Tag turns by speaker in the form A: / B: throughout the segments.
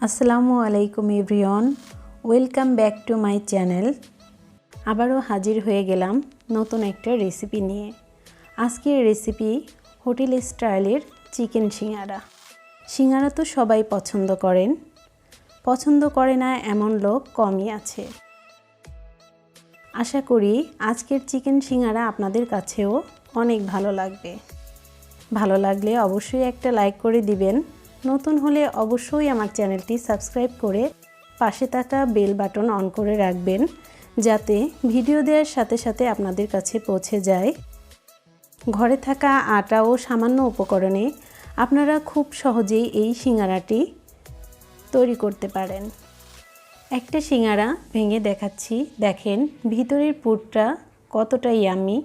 A: আসসালামু আলাইকুম everyone, welcome back to my channel. আবারও হাজির হয়ে গেলাম নতুন একটা রেসিপি নিয়ে। আজকের রেসিপি হোটেল স্টাইলের চিকেন সিঙ্গারা। সিঙ্গারা তো সবাই পছন্দ করেন, পছন্দ করে না এমন লোক কমই আছে। আশা করি আজকের চিকেন সিঙ্গারা আপনাদের কাছেও অনেক ভালো লাগবে। ভালো লাগলে অবশ্যই একটা লাইক করে দিবেন। নতুন হলে অবশ্যই আমার চ্যানেলটি সাবস্ক্রাইব করে পাশে থাকা বেল বাটন অন করে রাখবেন, যাতে ভিডিও দেওয়ার সাথে সাথে আপনাদের কাছে পৌঁছে যায়। ঘরে থাকা আটা ও সামান্য উপকরণে আপনারা খুব সহজেই এই সিঙ্গারাটি তৈরি করতে পারেন। একটা সিঙ্গারা ভেঙে দেখাচ্ছি, দেখেন ভিতরের পুরটা কতটা ইয়াম্মি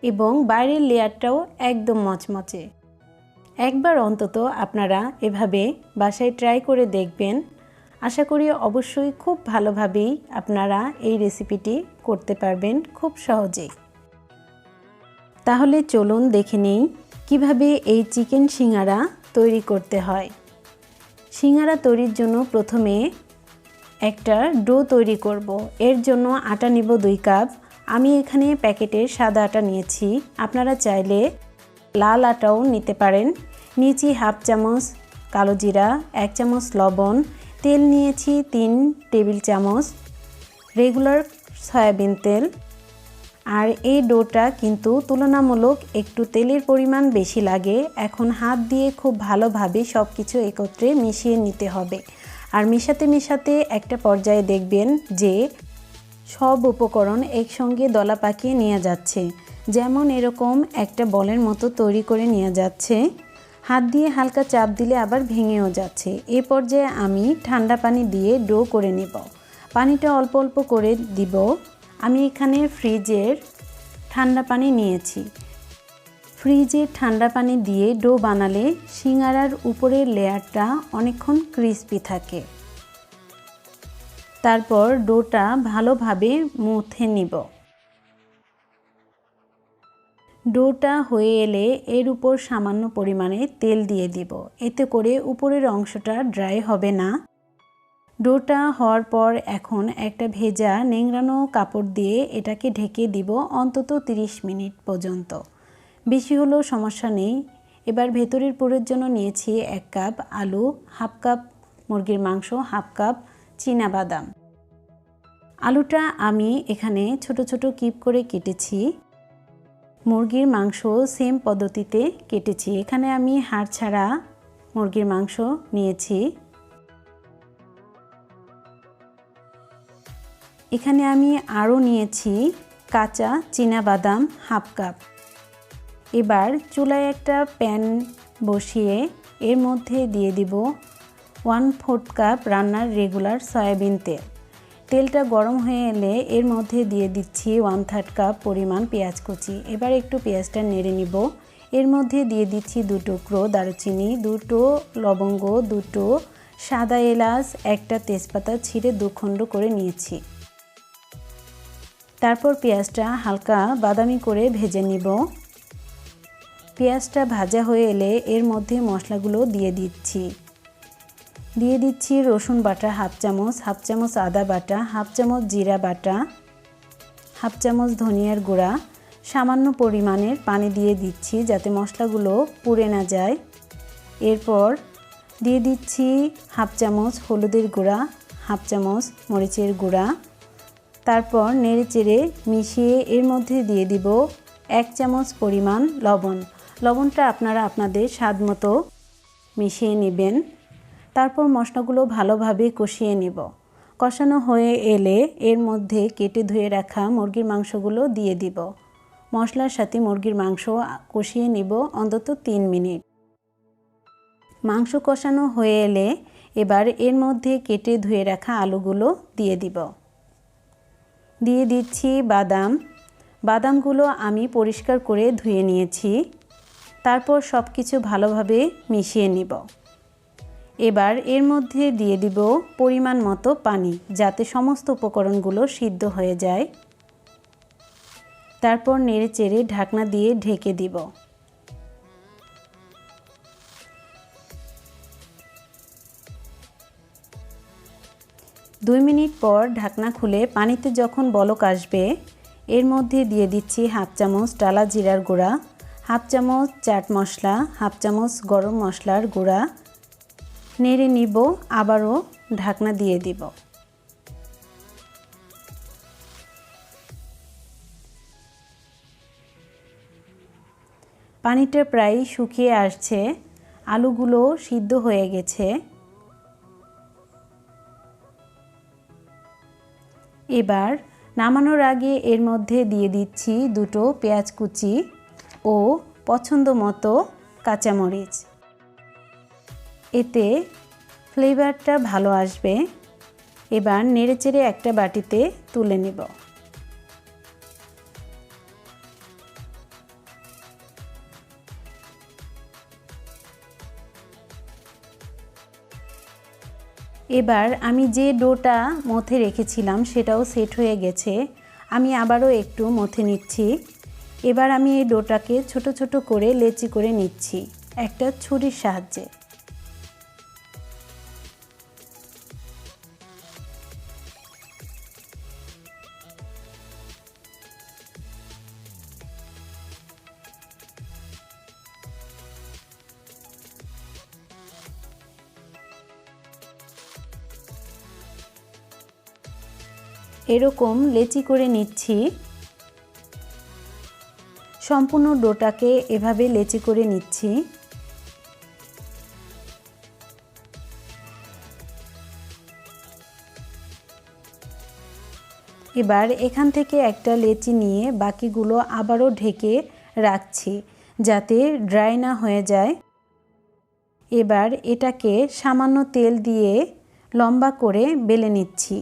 A: এবং বাইরের লেয়ারটাও একদম মচমচে। একবার অন্তত আপনারা এভাবে বাসায় ট্রাই করে দেখবেন। আশা করি অবশ্যই খুব ভালোভাবেই আপনারা এই রেসিপিটি করতে পারবেন খুব সহজেই। তাহলে চলুন দেখে নিই কিভাবে এই চিকেন সিঙ্গারা তৈরি করতে হয়। সিঙ্গারা তৈরির জন্য প্রথমে একটা ডো তৈরি করব। এর জন্য আটা নিব 2 কাপ। আমি এখানে প্যাকেটের সাদা আটা নিয়েছি, আপনারা চাইলে লাল আটাও নিতে পারেন। নিয়েছি 1/2 চামচ কালো জিরা, 1 চামচ লবণ, তেল নিয়েছি 3 টেবিল চামচ, রেগুলার সয়াবিন তেল। আর এই ডোটা কিন্তু তুলনামূলক একটু তেলের পরিমাণ বেশি লাগে। এখন হাত দিয়ে খুব ভালোভাবে সব কিছু একত্রে মিশিয়ে নিতে হবে। আর মেশাতে মেশাতে একটা পর্যায়ে দেখবেন যে সব উপকরণ একসঙ্গে দলা পাকিয়ে নিয়ে যাচ্ছে। যেমন এরকম একটা বলের মতো তৈরি করে নিয়ে যাচ্ছে। হাত দিয়ে হালকা চাপ দিলে আবার ভেঙেও যাচ্ছে। এই পর্যায়ে আমি ঠান্ডা পানি দিয়ে ডো করে নেব। পানিটা অল্প অল্প করে দিব। আমি এখানে ফ্রিজের ঠান্ডা পানি নিয়েছি। ফ্রিজের ঠান্ডা পানি দিয়ে ডো বানালে সিঙ্গারার উপরের লেয়ারটা অনেকক্ষণ ক্রিস্পি থাকে। তারপর ডোটা ভালোভাবে মুথে নিব। ডোটা হয়ে এলে এর উপর সামান্য পরিমাণে তেল দিয়ে দিব, এতে করে উপরের অংশটা ড্রাই হবে না। ডোটা হওয়ার পর এখন একটা ভেজা নেংড়ানো কাপড় দিয়ে এটাকে ঢেকে দিব অন্তত 30 মিনিট পর্যন্ত। বেশি হলেও সমস্যা নেই। এবার ভেতরের পুরের জন্য নিয়েছি 1 কাপ আলু, 1/2 কাপ মুরগির মাংস, 1/2 কাপ চীনাবাদাম। আলুটা আমি এখানে ছোট ছোট কিপ করে কেটেছি। মুরগির মাংস সেম পদ্ধতিতে কেটেছি। এখানে আমি হাড় ছাড়া মুরগির মাংস নিয়েছি। এখানে আমি আরও নিয়েছি কাঁচা চীনাবাদাম 1/2 কাপ। এবার চুলায় একটা প্যান বসিয়ে এর মধ্যে দিয়ে দিব 1/4 কাপ রান্নার রেগুলার সয়াবিন তেল। তেলটা গরম হয়ে এলে এর মধ্যে দিয়ে দিচ্ছি 1/3 কাপ পরিমাণ পেঁয়াজ কুচি। এবার একটু পেঁয়াজটা নেড়ে নিব। এর মধ্যে দিয়ে দিচ্ছি 2 টুকরো দারুচিনি, 2টো লবঙ্গ, 2টো সাদা এলাচ, একটা তেজপাতা ছিঁড়ে 2 খণ্ড করে নিয়েছি। তারপর পেঁয়াজটা হালকা বাদামি করে ভেজে নিব। পেঁয়াজটা ভাজা হয়ে এলে এর মধ্যে মশলাগুলো দিয়ে দিচ্ছি রসুন বাটা 1/2 চামচ, 1/2 চামচ আদা বাটা, 1/2 চামচ জিরা বাটা, 1/2 চামচ ধনিয়ার গুঁড়া। সামান্য পরিমাণের পানি দিয়ে দিচ্ছি যাতে মশলাগুলো পুড়ে না যায়। এরপর দিয়ে দিচ্ছি 1/2 চামচ হলুদের গুঁড়া, 1/2 চামচ মরিচের গুঁড়া। তারপর নেড়েচেড়ে মিশিয়ে এর মধ্যে দিয়ে দিব 1 চামচ পরিমাণ লবণ। লবণটা আপনারা আপনাদের স্বাদ মতো মিশিয়ে নেবেন। তারপর মশলাগুলো ভালোভাবে কষিয়ে নেব। কষানো হয়ে এলে এর মধ্যে কেটে ধুয়ে রাখা মুরগির মাংসগুলো দিয়ে দিব। মশলার সাথে মুরগির মাংস কষিয়ে নেব অন্তত 3 মিনিট। মাংস কষানো হয়ে এলে এবার এর মধ্যে কেটে ধুয়ে রাখা আলুগুলো দিয়ে দিব। দিয়ে দিচ্ছি বাদাম। বাদামগুলো আমি পরিষ্কার করে ধুয়ে নিয়েছি। তারপর সব কিছু ভালোভাবে মিশিয়ে নিব। এবার এর মধ্যে দিয়ে দিব পরিমাণ মতো পানি, যাতে সমস্ত উপকরণগুলো সিদ্ধ হয়ে যায়। তারপর নেড়েচেড়ে ঢাকনা দিয়ে ঢেকে দিব। 2 মিনিট পর ঢাকনা খুলে পানিতে যখন বলক আসবে এর মধ্যে দিয়ে দিচ্ছি হাফ চামচ টালা জিরার গুঁড়া, হাফ চামচ চাট মশলা, হাফ চামচ গরম মশলার গুঁড়া। নেড়ে নিব, আবারও ঢাকনা দিয়ে দিব। পানিটা প্রায় শুকিয়ে আসছে, আলুগুলো সিদ্ধ হয়ে গেছে। এবার নামানোর আগে এর মধ্যে দিয়ে দিচ্ছি 2টো পেঁয়াজ কুচি ও পছন্দ মতো কাঁচামরিচ। এতে ফ্লেভারটা ভালো আসবে। এবার নেড়েচেড়ে একটা বাটিতে তুলে নেব। এবার আমি যে ডোটা মথে রেখেছিলাম সেটাও সেট হয়ে গেছে। আমি আবারও একটু মথে নিচ্ছি। এবার আমি এই ডোটাকে ছোট ছোট করে লেচি করে নিচ্ছি একটা ছুরির সাহায্যে। এরকম লেচি করে নিচ্ছি। সম্পূর্ণ ডোটাকে এভাবে লেচি করে নিচ্ছি। এবার এখান থেকে একটা লেচি নিয়ে বাকিগুলো আবারও ঢেকে রাখছি যাতে ড্রাই না হয়ে যায়। এবার এটাকে সামান্য তেল দিয়ে লম্বা করে বেলে নিচ্ছি।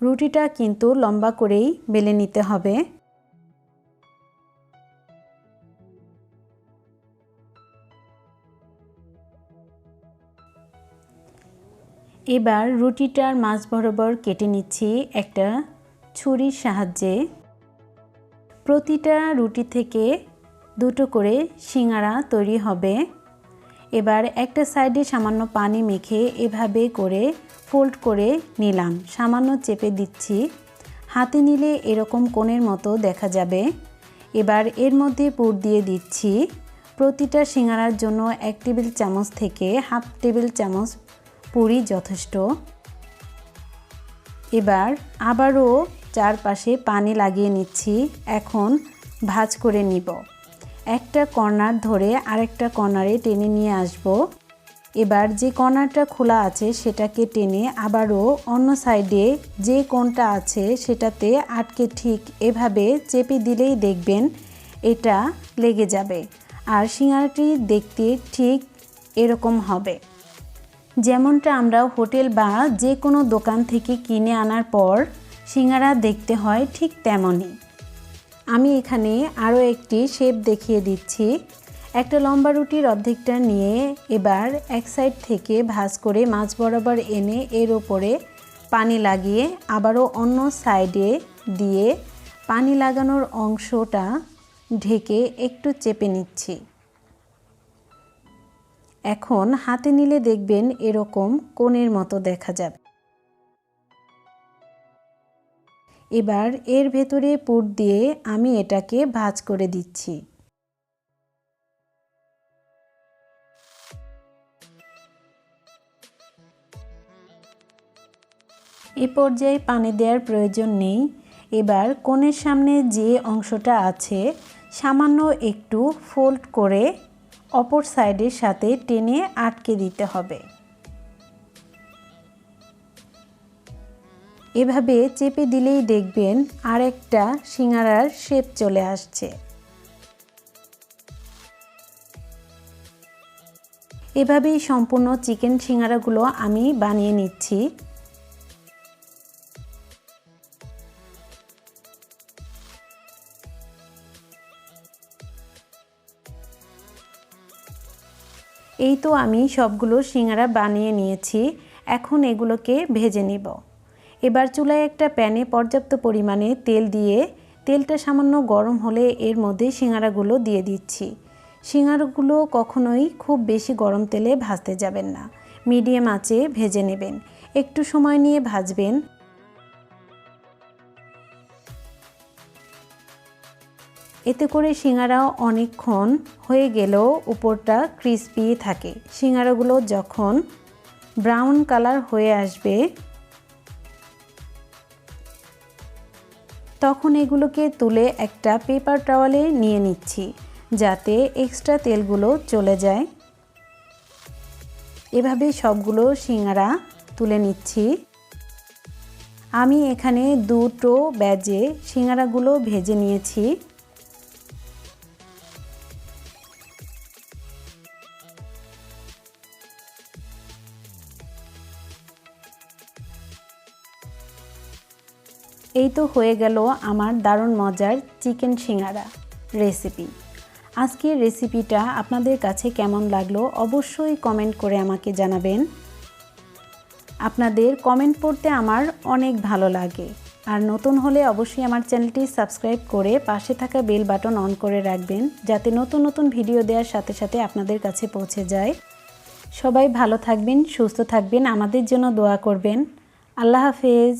A: রুটিটা কিন্তু লম্বা করেই বেলে নিতে হবে। এবার রুটিটার মাঝ বরাবর কেটে নিচ্ছি একটা ছুরির সাহায্যে। প্রতিটা রুটি থেকে 2টো করে সিঙ্গারা তৈরি হবে। এবার একটা সাইডে সামান্য পানি মেখে এভাবে করে ফোল্ড করে নিলাম, সামান্য চেপে দিচ্ছি। হাতে নিলে এরকম কোণের মতো দেখা যাবে। এবার এর মধ্যে পুর দিয়ে দিচ্ছি। প্রতিটা সিঙ্গারার জন্য 1 টেবিল চামচ থেকে হাফ টেবিল চামচ পুরই যথেষ্ট। এবার আবারও চারপাশে পানি লাগিয়ে নিচ্ছি। এখন ভাঁজ করে নিব। একটা কর্নার ধরে আরেকটা কর্নারে টেনে নিয়ে আসব। এবার যে কর্নারটা খোলা আছে সেটাকে টেনে আবারও অন্য সাইডে যে কোণটা আছে সেটাতে আটকে ঠিক এভাবে চেপে দিলেই দেখবেন এটা লেগে যাবে। আর সিঙ্গারাটি দেখতে ঠিক এরকম হবে, যেমনটা আমরা হোটেল বা যে কোনো দোকান থেকে কিনে আনার পর সিঙ্গারা দেখতে হয় ঠিক তেমনই। আমি এখানে আরও একটি শেপ দেখিয়ে দিচ্ছি। একটা লম্বা রুটির অর্ধেকটা নিয়ে এবার এক সাইড থেকে ভাঁজ করে মাঝ বরাবর এনে এর ওপরে পানি লাগিয়ে আবারও অন্য সাইডে দিয়ে পানি লাগানোর অংশটা ঢেকে একটু চেপে নিচ্ছি। এখন হাতে নিলে দেখবেন এরকম কোণের মতো দেখা যাবে। এবার এর ভেতরে পুর দিয়ে আমি এটাকে ভাঁজ করে দিচ্ছি। এ পর্যায়ে পানি দেওয়ার প্রয়োজন নেই। এবার কোণের সামনে যে অংশটা আছে সামান্য একটু ফোল্ড করে অপর সাইডের সাথে টেনে আটকে দিতে হবে। এভাবে চেপে দিলেই দেখবেন আরেকটা সিঙ্গারার শেপ চলে আসছে। এভাবেই সম্পূর্ণ চিকেন সিঙ্গারাগুলো আমি বানিয়ে নিচ্ছি। এই তো আমি সবগুলো সিঙ্গারা বানিয়ে নিয়েছি। এখন এগুলোকে ভেজে নিব। এবার চুলায় একটা প্যানে পর্যাপ্ত পরিমাণে তেল দিয়ে তেলটা সামান্য গরম হলে এর মধ্যে সিঙ্গারাগুলো দিয়ে দিচ্ছি। সিঙ্গারাগুলো কখনোই খুব বেশি গরম তেলে ভাজতে যাবেন না, মিডিয়াম আঁচে ভেজে নেবেন। একটু সময় নিয়ে ভাজবেন। এতে করে সিঙ্গারা অনেকক্ষণ হয়ে গেলেও উপরটা ক্রিস্পি থাকে। সিঙ্গারাগুলো যখন ব্রাউন কালার হয়ে আসবে তখন এগুলোকে তুলে একটা পেপার টাওয়ালে নিয়ে নিচ্ছি, যাতে এক্সট্রা তেলগুলো চলে যায়। এভাবে সবগুলো সিঙ্গারা তুলে নিচ্ছি। আমি এখানে দুটো ব্যাচে সিঙ্গারাগুলো ভেজে নিয়েছি। এই তো হয়ে গেল আমার দারুণ মজার চিকেন সিঙ্গারা রেসিপি। আজকের রেসিপিটা আপনাদের কাছে কেমন লাগলো অবশ্যই কমেন্ট করে আমাকে জানাবেন। আপনাদের কমেন্ট পড়তে আমার অনেক ভালো লাগে। আর নতুন হলে অবশ্যই আমার চ্যানেলটি সাবস্ক্রাইব করে পাশে থাকা বেল বাটন অন করে রাখবেন, যাতে নতুন নতুন ভিডিও দেওয়ার সাথে সাথে আপনাদের কাছে পৌঁছে যায়। সবাই ভালো থাকবেন, সুস্থ থাকবেন, আমাদের জন্য দোয়া করবেন। আল্লাহ হাফেজ।